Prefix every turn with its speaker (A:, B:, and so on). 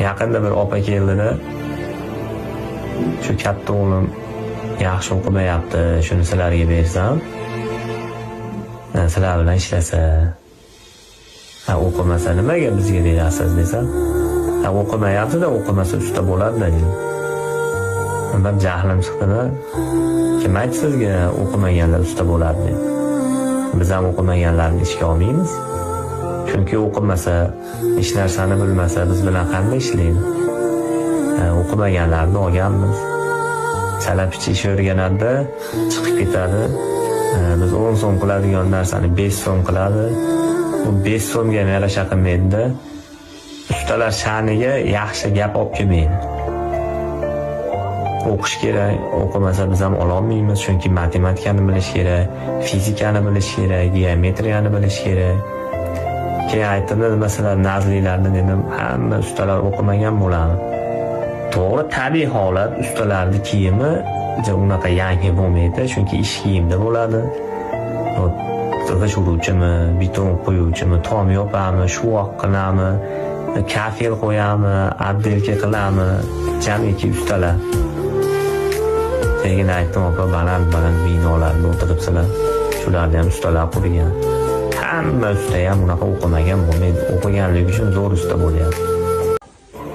A: Yaqinda bir opa keldida, shu katta o'g'lim yaxshi o'qimayapti, shuni sizlarga bersam, sizlar bilan ishlasa, o'qimasa nimaga bizga berasiz desam, o'qimayapti-da, o'qimasa usta bo'ladi-da dedi. Bir jahlim chiqdi-da, kim aytdi sizga o'qimaganlar usta bo'ladi deb. Biz ham o'qimaganlarni ishga olmaymiz. Chunki o'qimasa, hech narsani bilmasa biz bilan qanday ishlaydi? O'qimaganlarni olganmiz. Chala-picha ish o'rganadi, chiqib ketadi. Biz 10 so'm qiladigan narsani 5 so'm qiladi. Bu 5 so'mga yarasha qilmaydi-da. Ustalar sha'niga yaxshi gap olib kelmaydi. O'qish kerak, o'qimasa biz ham ololmaymiz, chunki matematikani bilish kerak, fizikani bilish kerak, geometriyani bilish kerak. Keyin aytdim, masalan, nazlilarni dedim, hamma ustalar o'qimagan bo'ladi. To'g'ri, tabiiy holat, ustalarning kiyimi unaqa yangi bo'lmaydi, chunki ish kiyimda bo'ladi. G'isht uruvchimi, beton qo'yuvchimi, tom yopami, shuvoq qilami, kafel qo'yami, abdelka qilami, jamiki ustalar. Keyin aytdim, opa, baland binolarda o'tiribsizlar. Shularni ham ustalar qurgan. Hamma usta ham unaqa o'qimagan bo'lmaydi. O'qiganligi uchun zo'r usta bo'lyapti.